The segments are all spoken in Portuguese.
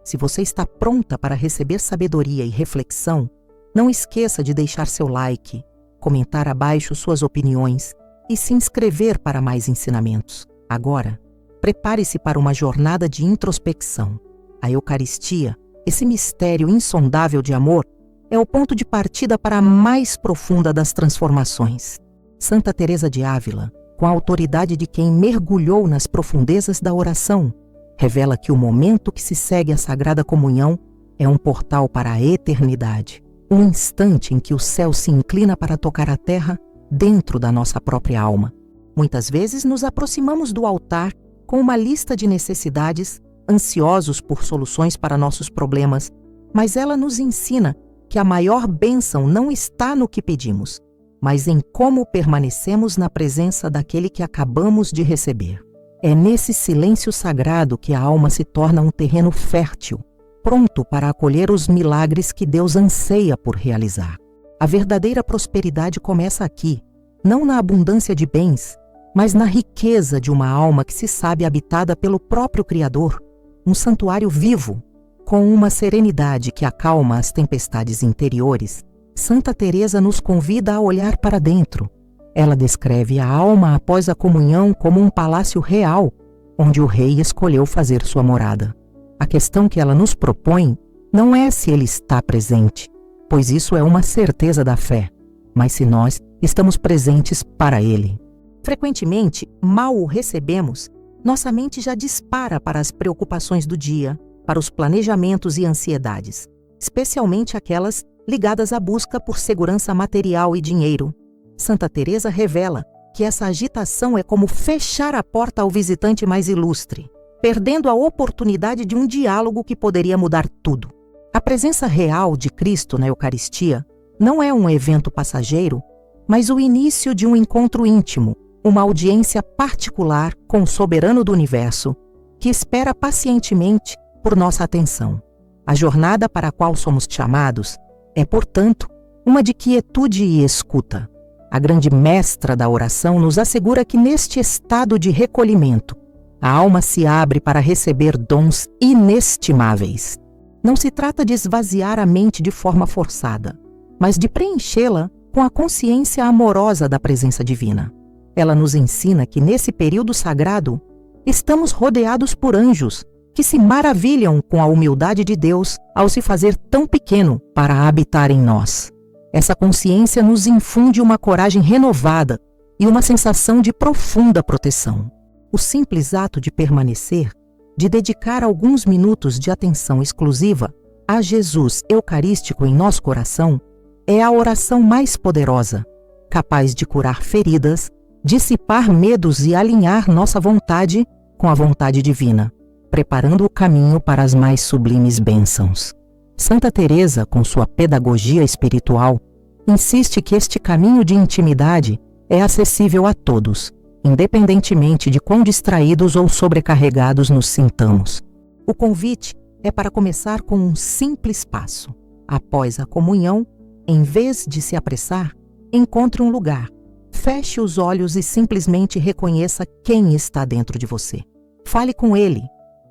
Se você está pronta para receber sabedoria e reflexão, não esqueça de deixar seu like, comentar abaixo suas opiniões e se inscrever para mais ensinamentos. Agora, prepare-se para uma jornada de introspecção. A Eucaristia, esse mistério insondável de amor, é o ponto de partida para a mais profunda das transformações. Santa Teresa de Ávila, com a autoridade de quem mergulhou nas profundezas da oração, revela que o momento que se segue à Sagrada Comunhão é um portal para a eternidade, um instante em que o céu se inclina para tocar a terra dentro da nossa própria alma. Muitas vezes nos aproximamos do altar com uma lista de necessidades, ansiosos por soluções para nossos problemas, mas ela nos ensina que a maior bênção não está no que pedimos, mas em como permanecemos na presença daquele que acabamos de receber. É nesse silêncio sagrado que a alma se torna um terreno fértil, pronto para acolher os milagres que Deus anseia por realizar. A verdadeira prosperidade começa aqui, não na abundância de bens, mas na riqueza de uma alma que se sabe habitada pelo próprio Criador, um santuário vivo, com uma serenidade que acalma as tempestades interiores. Santa Teresa nos convida a olhar para dentro. Ela descreve a alma após a comunhão como um palácio real, onde o rei escolheu fazer sua morada. A questão que ela nos propõe não é se ele está presente, pois isso é uma certeza da fé, mas se nós estamos presentes para ele. Frequentemente, mal o recebemos, nossa mente já dispara para as preocupações do dia, para os planejamentos e ansiedades, especialmente aquelas ligadas à busca por segurança material e dinheiro. Santa Teresa revela que essa agitação é como fechar a porta ao visitante mais ilustre, perdendo a oportunidade de um diálogo que poderia mudar tudo. A presença real de Cristo na Eucaristia não é um evento passageiro, mas o início de um encontro íntimo, uma audiência particular com o soberano do universo, que espera pacientemente por nossa atenção. A jornada para a qual somos chamados é, portanto, uma de quietude e escuta. A grande mestra da oração nos assegura que neste estado de recolhimento, a alma se abre para receber dons inestimáveis. Não se trata de esvaziar a mente de forma forçada, mas de preenchê-la com a consciência amorosa da presença divina. Ela nos ensina que nesse período sagrado, estamos rodeados por anjos que se maravilham com a humildade de Deus ao se fazer tão pequeno para habitar em nós. Essa consciência nos infunde uma coragem renovada e uma sensação de profunda proteção. O simples ato de permanecer, de dedicar alguns minutos de atenção exclusiva a Jesus Eucarístico em nosso coração, é a oração mais poderosa, capaz de curar feridas, dissipar medos e alinhar nossa vontade com a vontade divina, preparando o caminho para as mais sublimes bênçãos. Santa Teresa, com sua pedagogia espiritual, insiste que este caminho de intimidade é acessível a todos, independentemente de quão distraídos ou sobrecarregados nos sintamos. O convite é para começar com um simples passo. Após a comunhão, em vez de se apressar, encontre um lugar. Feche os olhos e simplesmente reconheça quem está dentro de você. Fale com ele,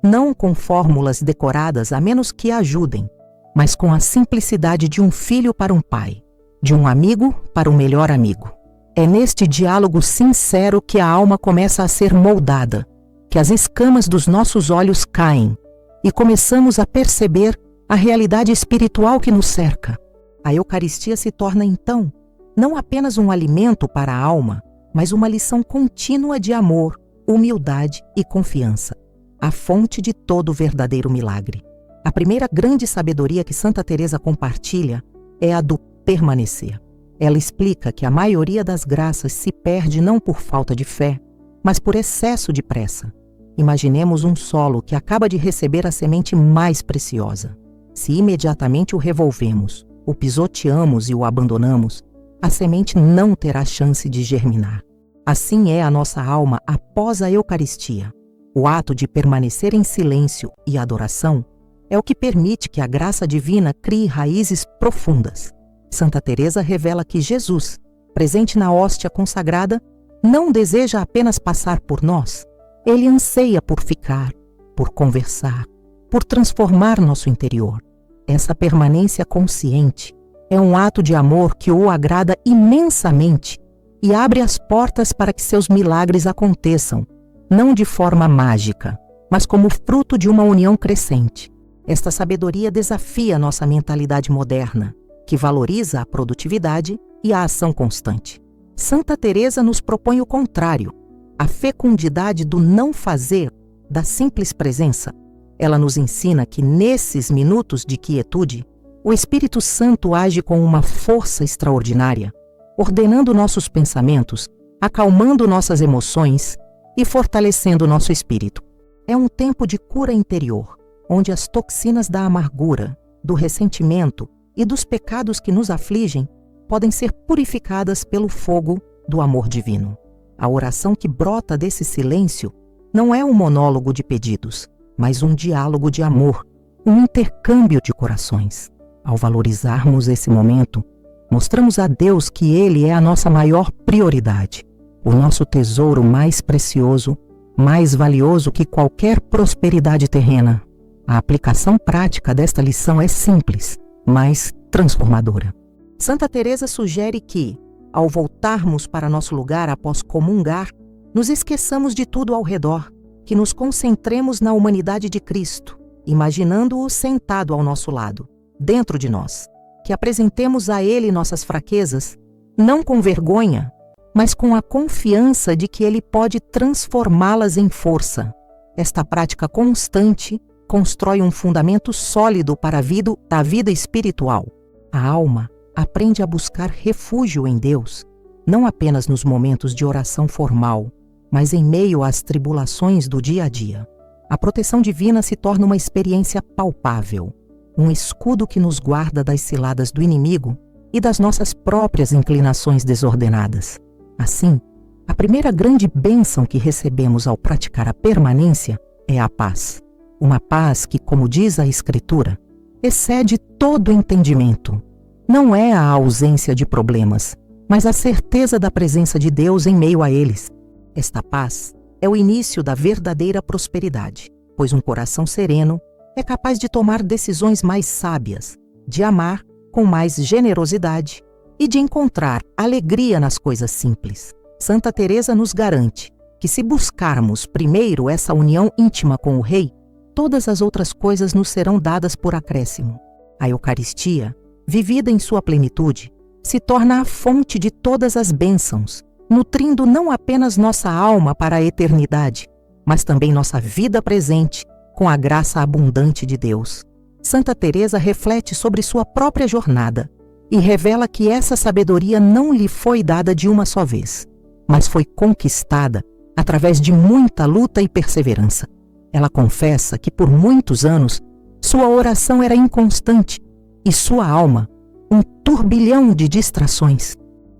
não com fórmulas decoradas a menos que ajudem, mas com a simplicidade de um filho para um pai, de um amigo para um melhor amigo. É neste diálogo sincero que a alma começa a ser moldada, que as escamas dos nossos olhos caem e começamos a perceber a realidade espiritual que nos cerca. A Eucaristia se torna, então, não apenas um alimento para a alma, mas uma lição contínua de amor, humildade e confiança, a fonte de todo verdadeiro milagre. A primeira grande sabedoria que Santa Teresa compartilha é a do permanecer. Ela explica que a maioria das graças se perde não por falta de fé, mas por excesso de pressa. Imaginemos um solo que acaba de receber a semente mais preciosa. Se imediatamente o revolvemos, o pisoteamos e o abandonamos, a semente não terá chance de germinar. Assim é a nossa alma após a Eucaristia. O ato de permanecer em silêncio e adoração é o que permite que a graça divina crie raízes profundas. Santa Teresa revela que Jesus, presente na hóstia consagrada, não deseja apenas passar por nós. Ele anseia por ficar, por conversar, por transformar nosso interior. Essa permanência consciente é um ato de amor que o agrada imensamente e abre as portas para que seus milagres aconteçam, não de forma mágica, mas como fruto de uma união crescente. Esta sabedoria desafia nossa mentalidade moderna, que valoriza a produtividade e a ação constante. Santa Teresa nos propõe o contrário, a fecundidade do não fazer, da simples presença. Ela nos ensina que nesses minutos de quietude, o Espírito Santo age com uma força extraordinária, ordenando nossos pensamentos, acalmando nossas emoções e fortalecendo nosso espírito. É um tempo de cura interior, onde as toxinas da amargura, do ressentimento e dos pecados que nos afligem podem ser purificadas pelo fogo do amor divino. A oração que brota desse silêncio não é um monólogo de pedidos, mas um diálogo de amor, um intercâmbio de corações. Ao valorizarmos esse momento, mostramos a Deus que Ele é a nossa maior prioridade, o nosso tesouro mais precioso, mais valioso que qualquer prosperidade terrena. A aplicação prática desta lição é simples, mas transformadora. Santa Teresa sugere que, ao voltarmos para nosso lugar após comungar, nos esqueçamos de tudo ao redor, que nos concentremos na humanidade de Cristo, imaginando-o sentado ao nosso lado, dentro de nós, que apresentemos a Ele nossas fraquezas, não com vergonha, mas com a confiança de que Ele pode transformá-las em força. Esta prática constante constrói um fundamento sólido para a vida espiritual. A alma aprende a buscar refúgio em Deus, não apenas nos momentos de oração formal, mas em meio às tribulações do dia a dia. A proteção divina se torna uma experiência palpável, um escudo que nos guarda das ciladas do inimigo e das nossas próprias inclinações desordenadas. Assim, a primeira grande bênção que recebemos ao praticar a permanência é a paz. Uma paz que, como diz a Escritura, excede todo entendimento. Não é a ausência de problemas, mas a certeza da presença de Deus em meio a eles. Esta paz é o início da verdadeira prosperidade, pois um coração sereno é capaz de tomar decisões mais sábias, de amar com mais generosidade e de encontrar alegria nas coisas simples. Santa Teresa nos garante que, se buscarmos primeiro essa união íntima com o Rei, todas as outras coisas nos serão dadas por acréscimo. A Eucaristia, vivida em sua plenitude, se torna a fonte de todas as bênçãos, nutrindo não apenas nossa alma para a eternidade, mas também nossa vida presente com a graça abundante de Deus. Santa Teresa reflete sobre sua própria jornada e revela que essa sabedoria não lhe foi dada de uma só vez, mas foi conquistada através de muita luta e perseverança. Ela confessa que por muitos anos sua oração era inconstante e sua alma um turbilhão de distrações.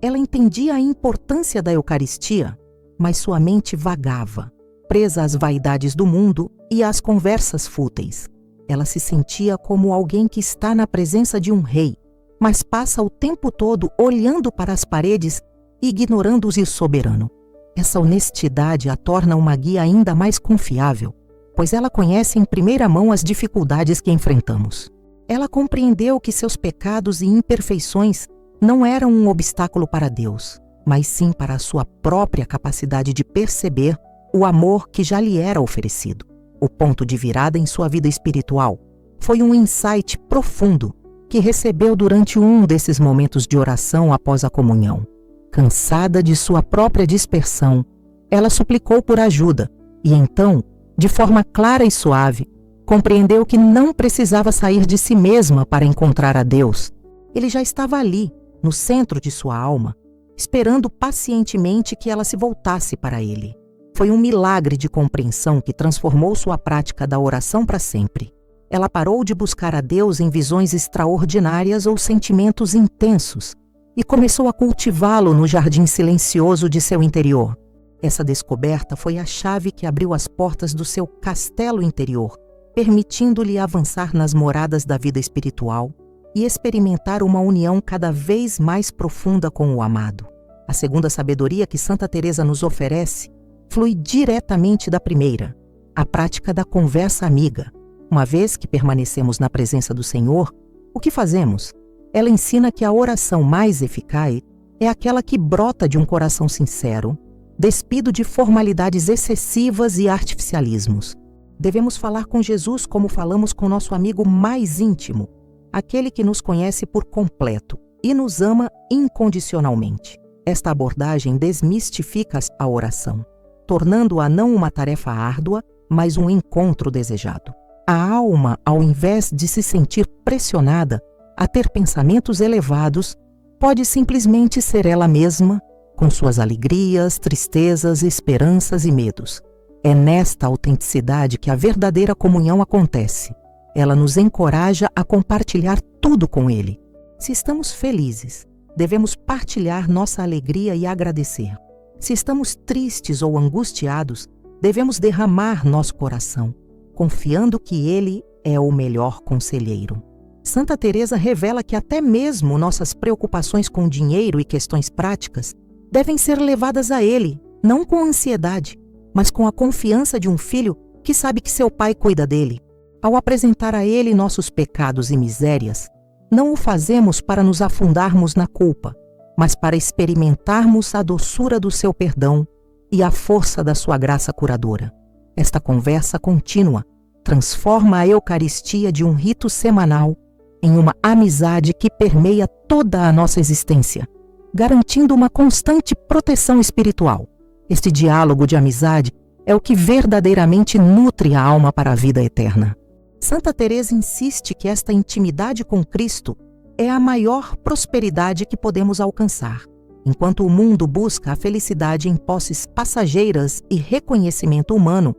Ela entendia a importância da Eucaristia, mas sua mente vagava, presa às vaidades do mundo e às conversas fúteis. Ela se sentia como alguém que está na presença de um rei, mas passa o tempo todo olhando para as paredes e ignorando o soberano. Essa honestidade a torna uma guia ainda mais confiável, pois ela conhece em primeira mão as dificuldades que enfrentamos. Ela compreendeu que seus pecados e imperfeições não eram um obstáculo para Deus, mas sim para a sua própria capacidade de perceber o amor que já lhe era oferecido. O ponto de virada em sua vida espiritual foi um insight profundo que recebeu durante um desses momentos de oração após a comunhão. Cansada de sua própria dispersão, ela suplicou por ajuda e então, de forma clara e suave, compreendeu que não precisava sair de si mesma para encontrar a Deus. Ele já estava ali, no centro de sua alma, esperando pacientemente que ela se voltasse para ele. Foi um milagre de compreensão que transformou sua prática da oração para sempre. Ela parou de buscar a Deus em visões extraordinárias ou sentimentos intensos e começou a cultivá-lo no jardim silencioso de seu interior. Essa descoberta foi a chave que abriu as portas do seu castelo interior, permitindo-lhe avançar nas moradas da vida espiritual e experimentar uma união cada vez mais profunda com o amado. A segunda sabedoria que Santa Teresa nos oferece flui diretamente da primeira, a prática da conversa amiga, Uma vez que permanecemos na presença do Senhor, o que fazemos? Ela ensina que a oração mais eficaz é aquela que brota de um coração sincero, despido de formalidades excessivas e artificialismos. Devemos falar com Jesus como falamos com nosso amigo mais íntimo, aquele que nos conhece por completo e nos ama incondicionalmente. Esta abordagem desmistifica a oração, tornando-a não uma tarefa árdua, mas um encontro desejado. A alma, ao invés de se sentir pressionada a ter pensamentos elevados, pode simplesmente ser ela mesma, com suas alegrias, tristezas, esperanças e medos. É nesta autenticidade que a verdadeira comunhão acontece. Ela nos encoraja a compartilhar tudo com Ele. Se estamos felizes, devemos partilhar nossa alegria e agradecer. Se estamos tristes ou angustiados, devemos derramar nosso coração, confiando que Ele é o melhor conselheiro. Santa Teresa revela que até mesmo nossas preocupações com dinheiro e questões práticas devem ser levadas a Ele, não com ansiedade, mas com a confiança de um filho que sabe que seu pai cuida dele. Ao apresentar a Ele nossos pecados e misérias, não o fazemos para nos afundarmos na culpa, mas para experimentarmos a doçura do seu perdão e a força da sua graça curadora. Esta conversa contínua transforma a Eucaristia de um rito semanal em uma amizade que permeia toda a nossa existência, garantindo uma constante proteção espiritual. Este diálogo de amizade é o que verdadeiramente nutre a alma para a vida eterna. Santa Teresa insiste que esta intimidade com Cristo é a maior prosperidade que podemos alcançar. Enquanto o mundo busca a felicidade em posses passageiras e reconhecimento humano,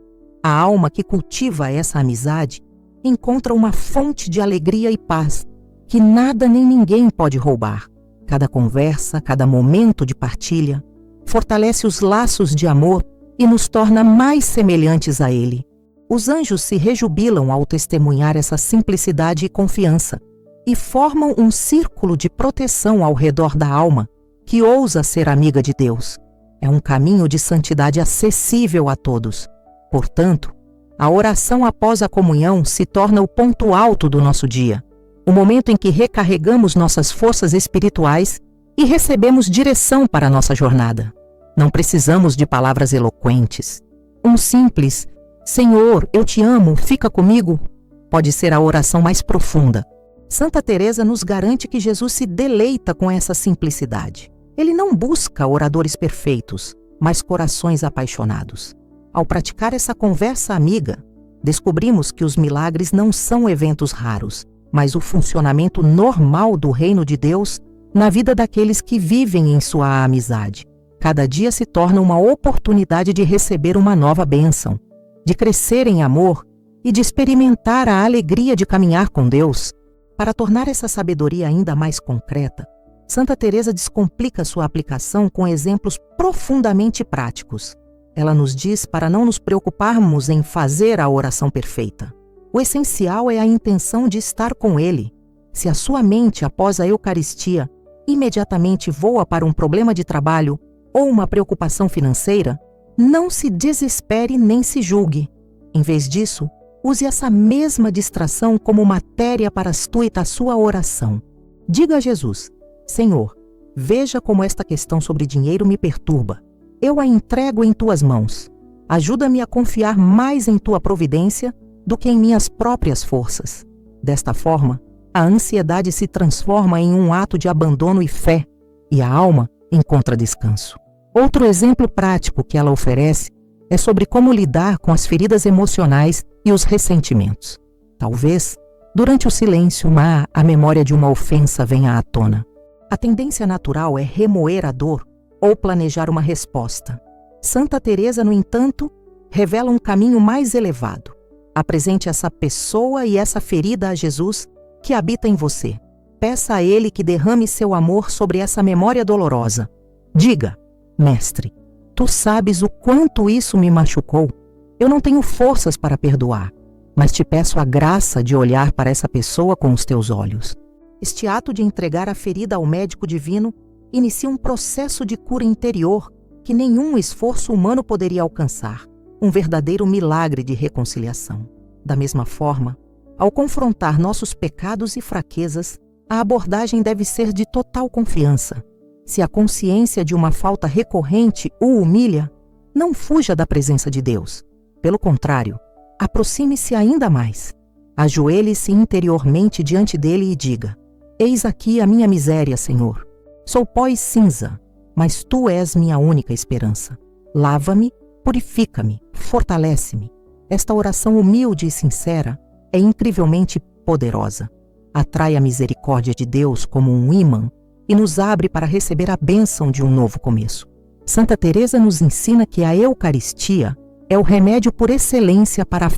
a alma que cultiva essa amizade encontra uma fonte de alegria e paz que nada nem ninguém pode roubar. Cada conversa, cada momento de partilha, fortalece os laços de amor e nos torna mais semelhantes a Ele. Os anjos se rejubilam ao testemunhar essa simplicidade e confiança e formam um círculo de proteção ao redor da alma que ousa ser amiga de Deus. É um caminho de santidade acessível a todos. Portanto, a oração após a comunhão se torna o ponto alto do nosso dia, o momento em que recarregamos nossas forças espirituais e recebemos direção para a nossa jornada. Não precisamos de palavras eloquentes. Um simples "Senhor, eu te amo, fica comigo" pode ser a oração mais profunda. Santa Teresa nos garante que Jesus se deleita com essa simplicidade. Ele não busca oradores perfeitos, mas corações apaixonados. Ao praticar essa conversa amiga, descobrimos que os milagres não são eventos raros, mas o funcionamento normal do reino de Deus na vida daqueles que vivem em sua amizade. Cada dia se torna uma oportunidade de receber uma nova bênção, de crescer em amor e de experimentar a alegria de caminhar com Deus. Para tornar essa sabedoria ainda mais concreta, Santa Teresa descomplica sua aplicação com exemplos profundamente práticos. Ela nos diz para não nos preocuparmos em fazer a oração perfeita. O essencial é a intenção de estar com Ele. Se a sua mente, após a Eucaristia, imediatamente voa para um problema de trabalho ou uma preocupação financeira, não se desespere nem se julgue. Em vez disso, use essa mesma distração como matéria para astuita a sua oração. Diga a Jesus: Senhor, veja como esta questão sobre dinheiro me perturba. Eu a entrego em tuas mãos. Ajuda-me a confiar mais em tua providência do que em minhas próprias forças. Desta forma, a ansiedade se transforma em um ato de abandono e fé, e a alma encontra descanso. Outro exemplo prático que ela oferece é sobre como lidar com as feridas emocionais e os ressentimentos. Talvez, durante o silêncio, a memória de uma ofensa venha à tona. A tendência natural é remoer a dor ou planejar uma resposta. Santa Teresa, no entanto, revela um caminho mais elevado. Apresente essa pessoa e essa ferida a Jesus que habita em você. Peça a Ele que derrame seu amor sobre essa memória dolorosa. Diga: Mestre, tu sabes o quanto isso me machucou. Eu não tenho forças para perdoar, mas te peço a graça de olhar para essa pessoa com os teus olhos. Este ato de entregar a ferida ao médico divino inicia um processo de cura interior que nenhum esforço humano poderia alcançar, um verdadeiro milagre de reconciliação. Da mesma forma, Ao confrontar nossos pecados e fraquezas, a abordagem deve ser de total confiança. Se a consciência de uma falta recorrente o humilha, não fuja da presença de Deus. Pelo contrário, aproxime-se ainda mais. Ajoelhe-se interiormente diante dele e diga: Eis aqui a minha miséria, Senhor. Sou pó e cinza, mas Tu és minha única esperança. Lava-me, purifica-me, fortalece-me. Esta oração humilde e sincera é incrivelmente poderosa. Atrai a misericórdia de Deus como um ímã e nos abre para receber a bênção de um novo começo. Santa Teresa nos ensina que a Eucaristia é o remédio por excelência para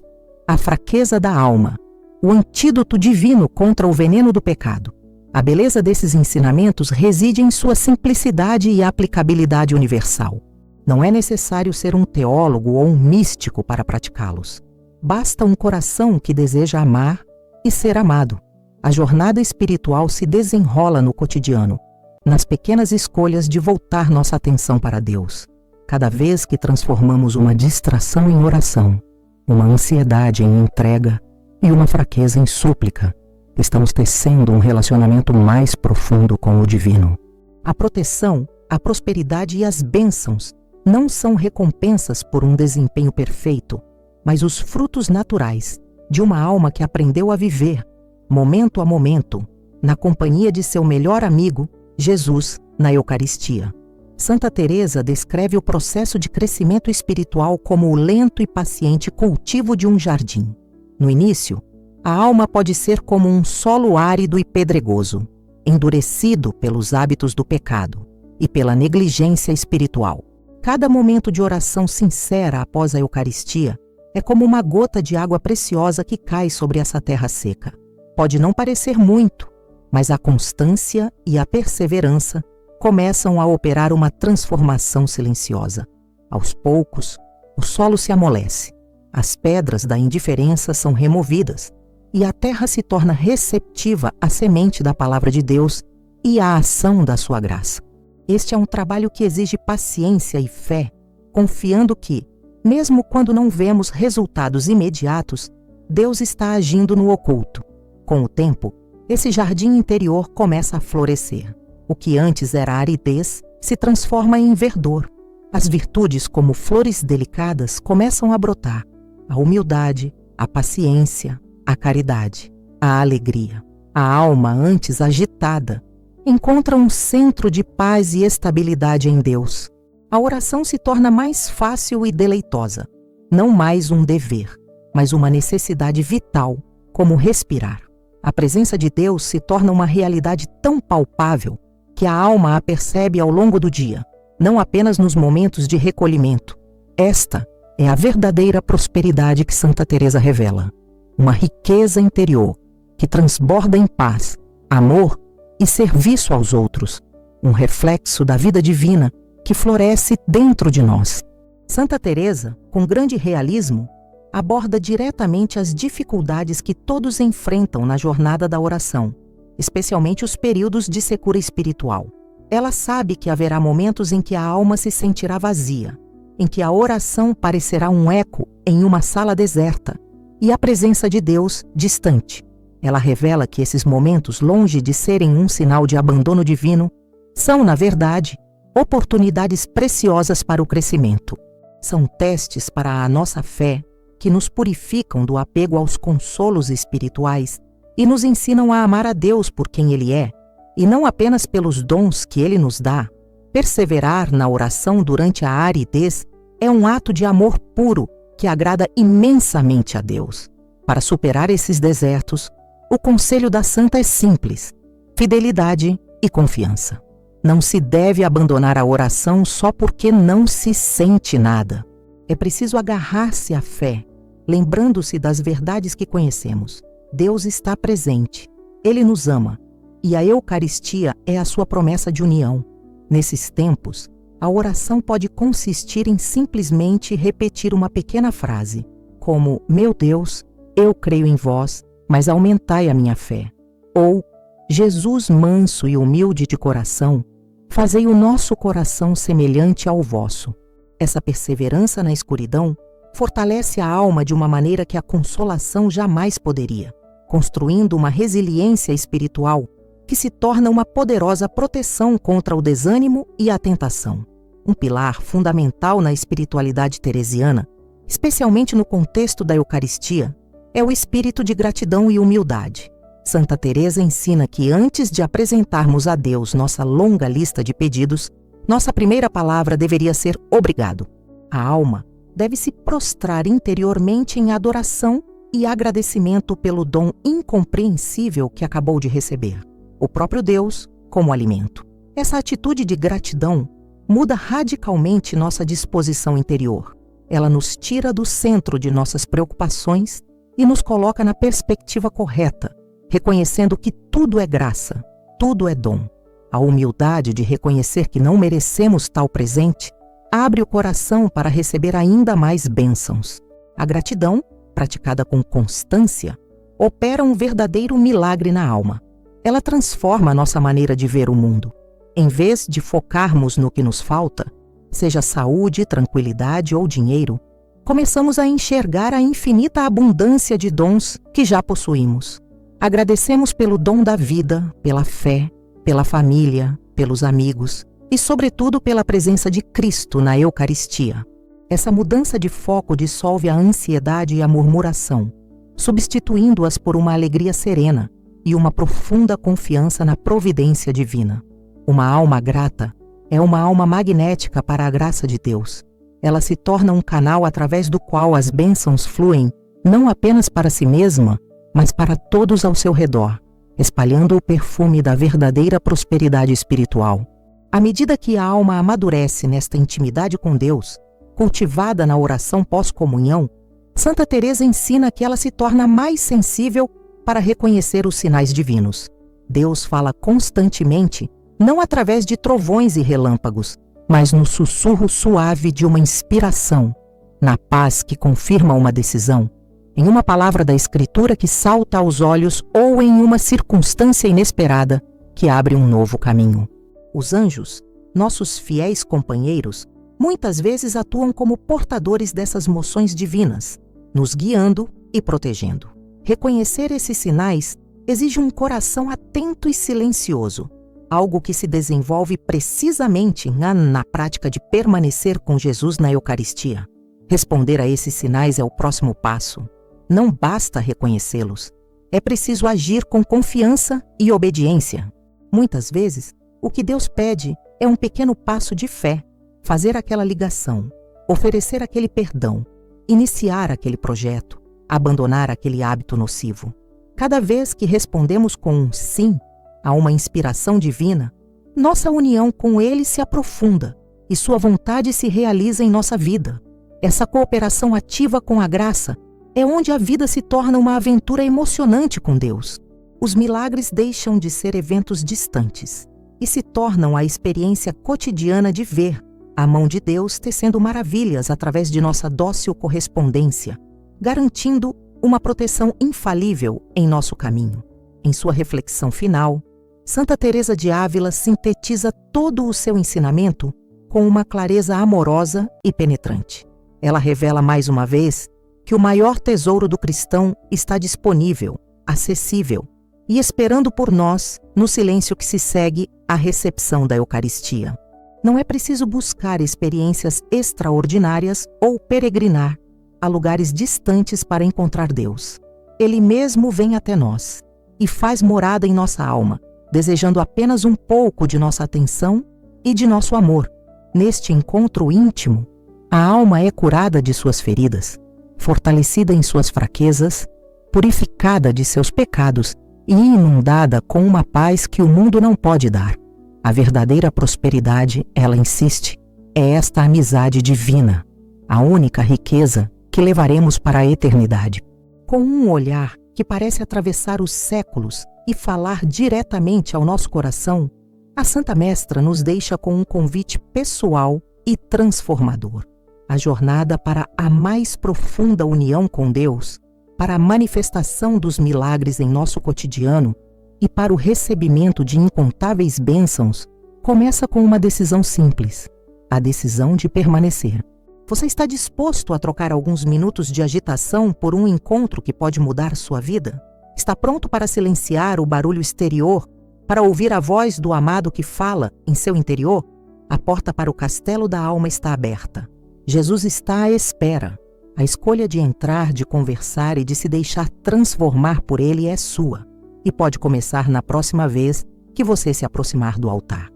a fraqueza da alma, o antídoto divino contra o veneno do pecado. A beleza desses ensinamentos reside em sua simplicidade e aplicabilidade universal. Não é necessário ser um teólogo ou um místico para praticá-los. Basta um coração que deseja amar e ser amado. A jornada espiritual se desenrola no cotidiano, nas pequenas escolhas de voltar nossa atenção para Deus. Cada vez que transformamos uma distração em oração, uma ansiedade em entrega e uma fraqueza em súplica, estamos tecendo um relacionamento mais profundo com o divino. A proteção, a prosperidade e as bênçãos não são recompensas por um desempenho perfeito, mas os frutos naturais de uma alma que aprendeu a viver, momento a momento, na companhia de seu melhor amigo, Jesus, na Eucaristia. Santa Teresa descreve o processo de crescimento espiritual como o lento e paciente cultivo de um jardim. No início, a alma pode ser como um solo árido e pedregoso, endurecido pelos hábitos do pecado e pela negligência espiritual. Cada momento de oração sincera após a Eucaristia é como uma gota de água preciosa que cai sobre essa terra seca. Pode não parecer muito, mas a constância e a perseverança começam a operar uma transformação silenciosa. Aos poucos, o solo se amolece, as pedras da indiferença são removidas e a terra se torna receptiva à semente da palavra de Deus e à ação da sua graça. Este é um trabalho que exige paciência e fé, confiando que, mesmo quando não vemos resultados imediatos, Deus está agindo no oculto. Com o tempo, esse jardim interior começa a florescer. O que antes era aridez se transforma em verdor. As virtudes, como flores delicadas, começam a brotar. A humildade, a paciência, a caridade, a alegria. A alma, antes agitada, encontra um centro de paz e estabilidade em Deus. A oração se torna mais fácil e deleitosa. Não mais um dever, mas uma necessidade vital, como respirar. A presença de Deus se torna uma realidade tão palpável que a alma a percebe ao longo do dia, não apenas nos momentos de recolhimento. Esta é a verdadeira prosperidade que Santa Teresa revela. Uma riqueza interior que transborda em paz, amor e serviço aos outros. Um reflexo da vida divina que floresce dentro de nós. Santa Teresa, com grande realismo, aborda diretamente as dificuldades que todos enfrentam na jornada da oração, especialmente os períodos de secura espiritual. Ela sabe que haverá momentos em que a alma se sentirá vazia, em que a oração parecerá um eco em uma sala deserta e a presença de Deus distante. Ela revela que esses momentos, longe de serem um sinal de abandono divino, são, na verdade, oportunidades preciosas para o crescimento. São testes para a nossa fé que nos purificam do apego aos consolos espirituais e nos ensinam a amar a Deus por quem Ele é, e não apenas pelos dons que Ele nos dá. Perseverar na oração durante a aridez é um ato de amor puro que agrada imensamente a Deus. Para superar esses desertos, o conselho da santa é simples: fidelidade e confiança. Não se deve abandonar a oração só porque não se sente nada. É preciso agarrar-se à fé, lembrando-se das verdades que conhecemos. Deus está presente, Ele nos ama, e a Eucaristia é a sua promessa de união. Nesses tempos, a oração pode consistir em simplesmente repetir uma pequena frase, como: meu Deus, eu creio em vós, mas aumentai a minha fé. Ou: Jesus manso e humilde de coração, fazei o nosso coração semelhante ao vosso. Essa perseverança na escuridão fortalece a alma de uma maneira que a consolação jamais poderia. construindo uma resiliência espiritual que se torna uma poderosa proteção contra o desânimo e a tentação. Um pilar fundamental na espiritualidade teresiana, especialmente no contexto da Eucaristia, é o espírito de gratidão e humildade. Santa Teresa ensina que antes de apresentarmos a Deus nossa longa lista de pedidos, nossa primeira palavra deveria ser obrigado. A alma deve se prostrar interiormente em adoração e agradecimento pelo dom incompreensível que acabou de receber, o próprio Deus como alimento. Essa atitude de gratidão muda radicalmente nossa disposição interior. Ela nos tira do centro de nossas preocupações e nos coloca na perspectiva correta, reconhecendo que tudo é graça, tudo é dom. A humildade de reconhecer que não merecemos tal presente abre o coração para receber ainda mais bênçãos. A gratidão, praticada com constância, opera um verdadeiro milagre na alma. Ela transforma a nossa maneira de ver o mundo. Em vez de focarmos no que nos falta, seja saúde, tranquilidade ou dinheiro, começamos a enxergar a infinita abundância de dons que já possuímos. Agradecemos pelo dom da vida, pela fé, pela família, pelos amigos e, sobretudo, pela presença de Cristo na Eucaristia. Essa mudança de foco dissolve a ansiedade e a murmuração, substituindo-as por uma alegria serena e uma profunda confiança na providência divina. Uma alma grata é uma alma magnética para a graça de Deus. Ela se torna um canal através do qual as bênçãos fluem, não apenas para si mesma, mas para todos ao seu redor, espalhando o perfume da verdadeira prosperidade espiritual. À medida que a alma amadurece nesta intimidade com Deus, cultivada na oração pós-comunhão, Santa Teresa ensina que ela se torna mais sensível para reconhecer os sinais divinos. Deus fala constantemente, não através de trovões e relâmpagos, mas no sussurro suave de uma inspiração, na paz que confirma uma decisão, em uma palavra da Escritura que salta aos olhos ou em uma circunstância inesperada que abre um novo caminho. Os anjos, nossos fiéis companheiros, muitas vezes atuam como portadores dessas moções divinas, nos guiando e protegendo. Reconhecer esses sinais exige um coração atento e silencioso, algo que se desenvolve precisamente na prática de permanecer com Jesus na Eucaristia. Responder a esses sinais é o próximo passo. Não basta reconhecê-los. É preciso agir com confiança e obediência. Muitas vezes, o que Deus pede é um pequeno passo de fé, fazer aquela ligação, oferecer aquele perdão, iniciar aquele projeto, abandonar aquele hábito nocivo. Cada vez que respondemos com um sim a uma inspiração divina, nossa união com Ele se aprofunda e sua vontade se realiza em nossa vida. Essa cooperação ativa com a graça é onde a vida se torna uma aventura emocionante com Deus. Os milagres deixam de ser eventos distantes e se tornam a experiência cotidiana de ver a mão de Deus tecendo maravilhas através de nossa dócil correspondência, garantindo uma proteção infalível em nosso caminho. Em sua reflexão final, Santa Teresa de Ávila sintetiza todo o seu ensinamento com uma clareza amorosa e penetrante. Ela revela mais uma vez que o maior tesouro do cristão está disponível, acessível e esperando por nós no silêncio que se segue à recepção da Eucaristia. Não é preciso buscar experiências extraordinárias ou peregrinar a lugares distantes para encontrar Deus. Ele mesmo vem até nós e faz morada em nossa alma, desejando apenas um pouco de nossa atenção e de nosso amor. Neste encontro íntimo, a alma é curada de suas feridas, fortalecida em suas fraquezas, purificada de seus pecados e inundada com uma paz que o mundo não pode dar. A verdadeira prosperidade, ela insiste, é esta amizade divina, a única riqueza que levaremos para a eternidade. Com um olhar que parece atravessar os séculos e falar diretamente ao nosso coração, a Santa Mestra nos deixa com um convite pessoal e transformador. A jornada para a mais profunda união com Deus, para a manifestação dos milagres em nosso cotidiano e para o recebimento de incontáveis bênçãos, começa com uma decisão simples, a decisão de permanecer. Você está disposto a trocar alguns minutos de agitação por um encontro que pode mudar sua vida? Está pronto para silenciar o barulho exterior, para ouvir a voz do amado que fala em seu interior? A porta para o castelo da alma está aberta. Jesus está à espera. A escolha de entrar, de conversar e de se deixar transformar por ele é sua, e pode começar na próxima vez que você se aproximar do altar.